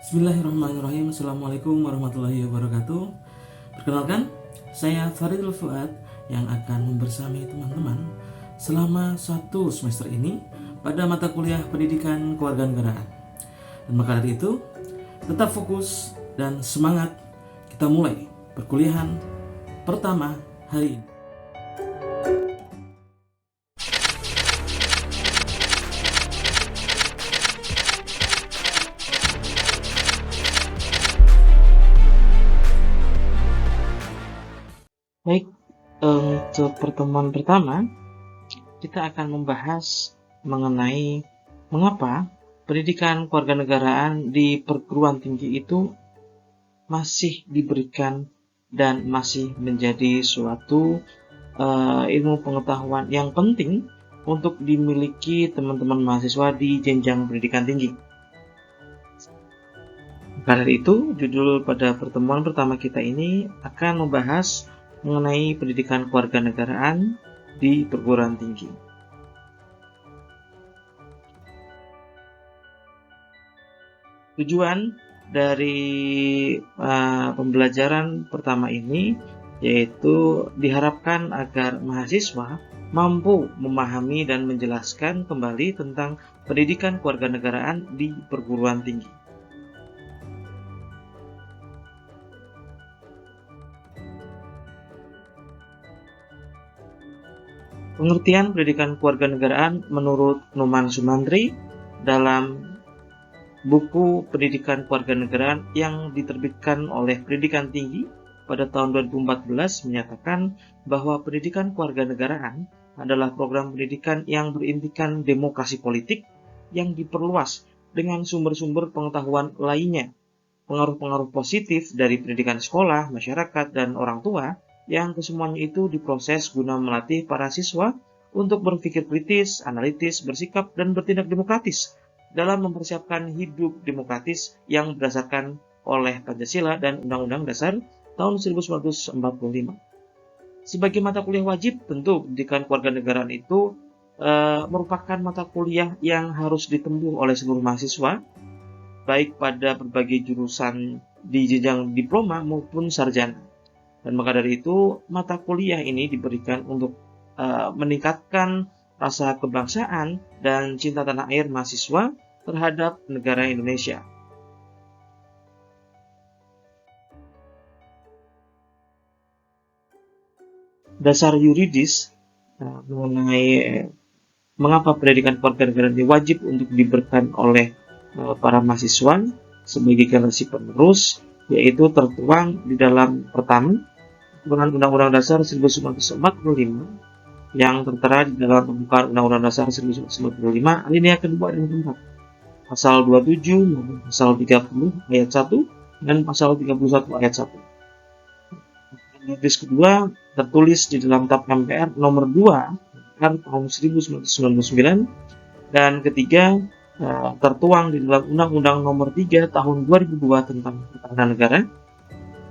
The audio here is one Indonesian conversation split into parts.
Bismillahirrahmanirrahim. Assalamualaikum warahmatullahi wabarakatuh. Perkenalkan, saya Faridul Fuad yang akan membersamai teman-teman selama satu semester ini pada mata kuliah pendidikan kewarganegaraan. Dan maka dari itu, tetap fokus dan semangat. Kita mulai perkuliahan pertama hari ini. Baik, untuk pertemuan pertama, kita akan membahas mengenai mengapa pendidikan kewarganegaraan di perguruan tinggi itu masih diberikan dan masih menjadi suatu ilmu pengetahuan yang penting untuk dimiliki teman-teman mahasiswa di jenjang pendidikan tinggi. Karena itu, judul pada pertemuan pertama kita ini akan membahas mengenai pendidikan kewarganegaraan di perguruan tinggi. Tujuan dari pembelajaran pertama ini yaitu diharapkan agar mahasiswa mampu memahami dan menjelaskan kembali tentang pendidikan kewarganegaraan di perguruan tinggi. Pengertian pendidikan kewarganegaraan menurut Numan Sumantri dalam buku Pendidikan Kewarganegaraan yang diterbitkan oleh Pendidikan Tinggi pada tahun 2014 menyatakan bahwa pendidikan kewarganegaraan adalah program pendidikan yang berintikan demokrasi politik yang diperluas dengan sumber-sumber pengetahuan lainnya. Pengaruh-pengaruh positif dari pendidikan sekolah, masyarakat, dan orang tua yang kesemuanya itu diproses guna melatih para siswa untuk berpikir kritis, analitis, bersikap, dan bertindak demokratis dalam mempersiapkan hidup demokratis yang berdasarkan oleh Pancasila dan Undang-Undang Dasar tahun 1945. Sebagai mata kuliah wajib, tentu pendidikan kewarganegaraan itu merupakan mata kuliah yang harus ditempuh oleh seluruh mahasiswa, baik pada berbagai jurusan di jenjang diploma maupun sarjana. Dan maka dari itu, mata kuliah ini diberikan untuk meningkatkan rasa kebangsaan dan cinta tanah air mahasiswa terhadap negara Indonesia. Dasar yuridis mengenai mengapa pendidikan kewarganegaraan ini wajib untuk diberikan oleh para mahasiswa sebagai generasi penerus, yaitu tertuang di dalam pertama dengan Undang-Undang Dasar 1945 yang tertera di dalam pembukaan Undang-Undang Dasar 1945 alinea kedua dan keempat, pasal 27 maupun pasal 30 ayat 1 dan pasal 31 ayat 1. Yuridis kedua tertulis di dalam TAP MPR nomor 2 tahun 1999, dan ketiga tertuang di dalam Undang-Undang nomor 3 tahun 2002 tentang pertahanan negara,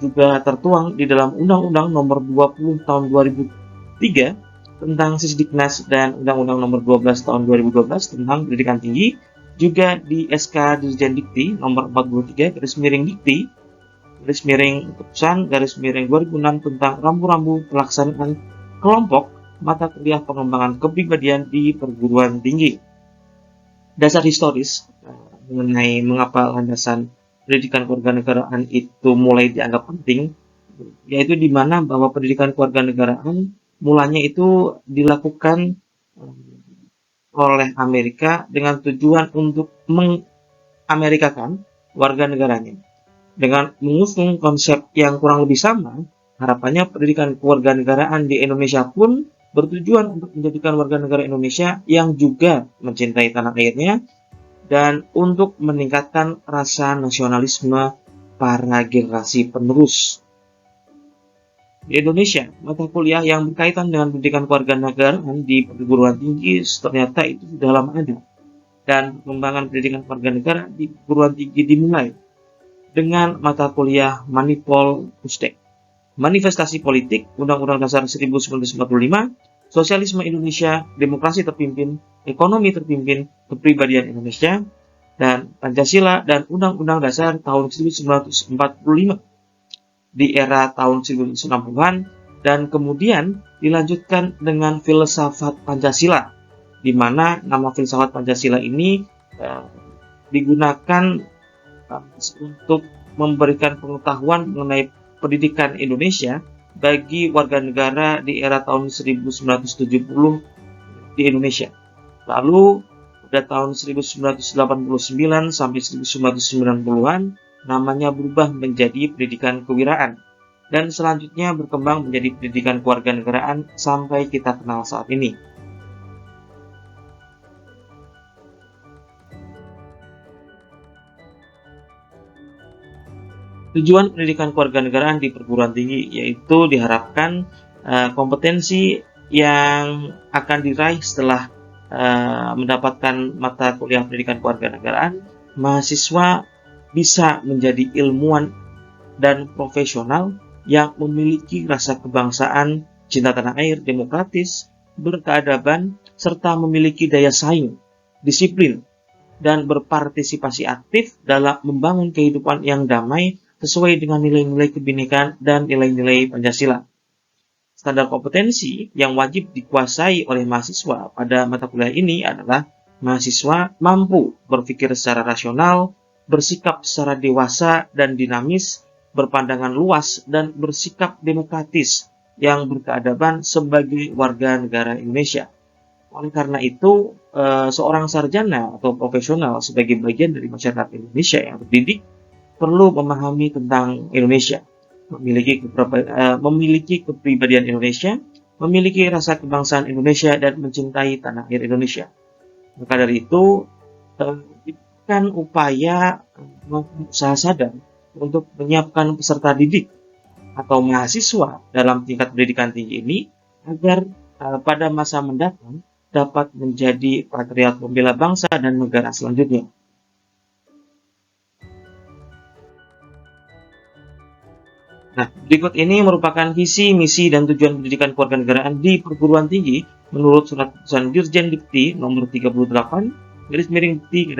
juga tertuang di dalam Undang-Undang nomor 20 tahun 2003 tentang Sisdiknas dan Undang-Undang nomor 12 tahun 2012 tentang pendidikan tinggi, juga di SK Dirjen Dikti nomor 43 garis miring Dikti garis miring Keputusan garis miring 2006 tentang rambu-rambu pelaksanaan kelompok mata kuliah pengembangan kepribadian di perguruan tinggi. Dasar historis mengenai mengapa landasan pendidikan kewarganegaraan itu mulai dianggap penting, yaitu di mana bahwa pendidikan kewarganegaraan mulanya itu dilakukan oleh Amerika dengan tujuan untuk mengamerikakan warga negaranya. Dengan mengusung konsep yang kurang lebih sama, harapannya pendidikan kewarganegaraan di Indonesia pun bertujuan untuk menjadikan warga negara Indonesia yang juga mencintai tanah airnya dan untuk meningkatkan rasa nasionalisme para generasi penerus. Di Indonesia, mata kuliah yang berkaitan dengan pendidikan kewarganegaraan di perguruan tinggi ternyata itu sudah lama ada. Dan pengembangan pendidikan kewarganegaraan di perguruan tinggi dimulai dengan mata kuliah Manipol Pustek, Manifestasi Politik, Undang-Undang Dasar 1945, Sosialisme Indonesia, Demokrasi Terpimpin, Ekonomi Terpimpin, Kepribadian Indonesia, dan Pancasila dan Undang-Undang Dasar tahun 1945 di era tahun 1960-an, dan kemudian dilanjutkan dengan filsafat Pancasila, di mana nama filsafat Pancasila ini digunakan untuk memberikan pengetahuan mengenai pendidikan Indonesia bagi warga negara di era tahun 1970 di Indonesia. Lalu pada tahun 1989 sampai 1990-an namanya berubah menjadi pendidikan kewirausahaan, dan selanjutnya berkembang menjadi pendidikan kewarganegaraan sampai kita kenal saat ini. Tujuan pendidikan kewarganegaraan di perguruan tinggi yaitu diharapkan kompetensi yang akan diraih setelah mendapatkan mata kuliah pendidikan kewarganegaraan, mahasiswa bisa menjadi ilmuwan dan profesional yang memiliki rasa kebangsaan, cinta tanah air, demokratis, berkeadaban, serta memiliki daya saing, disiplin, dan berpartisipasi aktif dalam membangun kehidupan yang damai sesuai dengan nilai-nilai kebinekaan dan nilai-nilai Pancasila. Standar kompetensi yang wajib dikuasai oleh mahasiswa pada mata kuliah ini adalah mahasiswa mampu berpikir secara rasional, bersikap secara dewasa dan dinamis, berpandangan luas, dan bersikap demokratis yang berkeadaban sebagai warga negara Indonesia. Oleh karena itu, seorang sarjana atau profesional sebagai bagian dari masyarakat Indonesia yang terdidik perlu memahami tentang Indonesia, memiliki kepribadian Indonesia, memiliki rasa kebangsaan Indonesia, dan mencintai tanah air Indonesia. Maka dari itu, kan upaya usaha sadar untuk menyiapkan peserta didik atau mahasiswa dalam tingkat pendidikan tinggi ini agar pada masa mendatang dapat menjadi patriot pembela bangsa dan negara selanjutnya. Nah, berikut ini merupakan visi, misi, dan tujuan pendidikan kewarganegaraan di perguruan tinggi menurut Surat Keputusan Dirjen Dikti nomor 38 _Dikti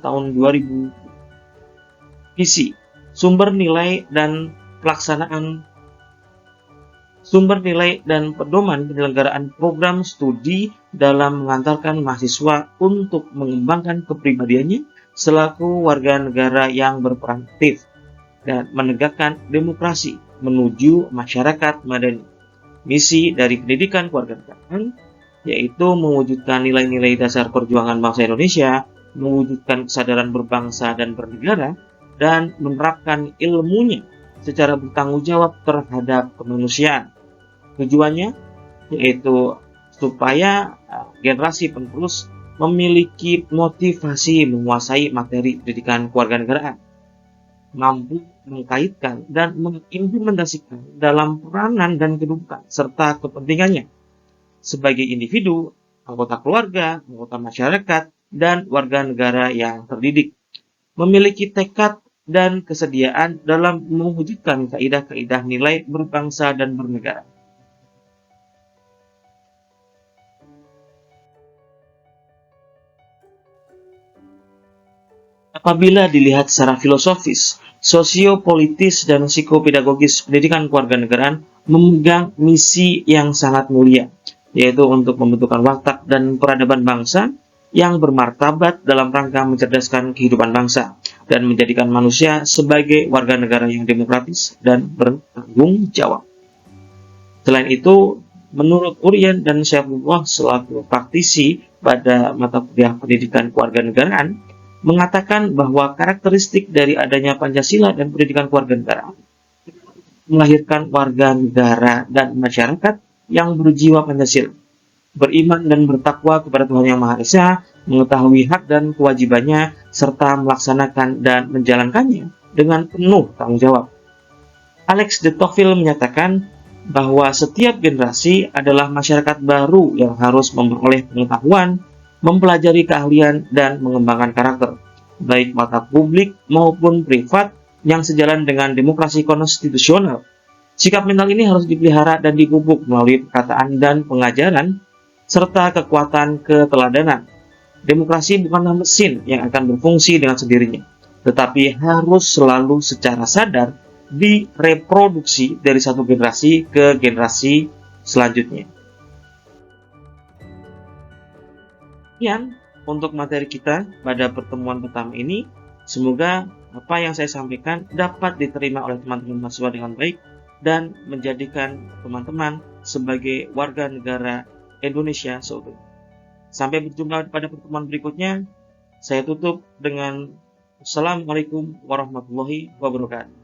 tahun 2000. Visi, sumber nilai dan pedoman penyelenggaraan program studi dalam mengantarkan mahasiswa untuk mengembangkan kepribadiannya selaku warga negara yang berperan aktif dan menegakkan demokrasi menuju masyarakat madani. Misi dari pendidikan kewarganegaraan yaitu mewujudkan nilai-nilai dasar perjuangan bangsa Indonesia, mewujudkan kesadaran berbangsa dan bernegara, dan menerapkan ilmunya secara bertanggung jawab terhadap kemanusiaan. Tujuannya yaitu supaya generasi penerus memiliki motivasi menguasai materi pendidikan kewarganegaraan, mampu mengkaitkan dan mengimplementasikan dalam peranan dan kedudukan serta kepentingannya sebagai individu, anggota keluarga, anggota masyarakat, dan warga negara yang terdidik, memiliki tekad dan kesediaan dalam mewujudkan kaidah-kaidah nilai berbangsa dan bernegara. Apabila dilihat secara filosofis, sosiopolitis, dan psikopedagogis, pendidikan kewarganegaraan memegang misi yang sangat mulia, yaitu untuk membentukkan watak dan peradaban bangsa yang bermartabat dalam rangka mencerdaskan kehidupan bangsa dan menjadikan manusia sebagai warga negara yang demokratis dan bertanggung jawab. Selain itu, menurut Uryan dan Syaifullah selaku praktisi pada mata kuliah pendidikan kewarganegaraan, mengatakan bahwa karakteristik dari adanya Pancasila dan pendidikan kewarganegaraan melahirkan warga negara dan masyarakat yang berjiwa Pancasila, beriman dan bertakwa kepada Tuhan Yang Maha Esa, mengetahui hak dan kewajibannya, serta melaksanakan dan menjalankannya dengan penuh tanggung jawab. Alex de Tocqueville menyatakan bahwa setiap generasi adalah masyarakat baru yang harus memperoleh pengetahuan, mempelajari keahlian, dan mengembangkan karakter, baik mata publik maupun privat, yang sejalan dengan demokrasi konstitusional. Sikap mental ini harus dipelihara dan dipupuk melalui perkataan dan pengajaran, serta kekuatan keteladanan. Demokrasi bukanlah mesin yang akan berfungsi dengan sendirinya, tetapi harus selalu secara sadar direproduksi dari satu generasi ke generasi selanjutnya. Sekian untuk materi kita pada pertemuan pertama ini. Semoga apa yang saya sampaikan dapat diterima oleh teman-teman mahasiswa dengan baik dan menjadikan teman-teman sebagai warga negara Indonesia seutuhnya. Sampai berjumpa pada pertemuan berikutnya. Saya tutup dengan Assalamualaikum warahmatullahi wabarakatuh.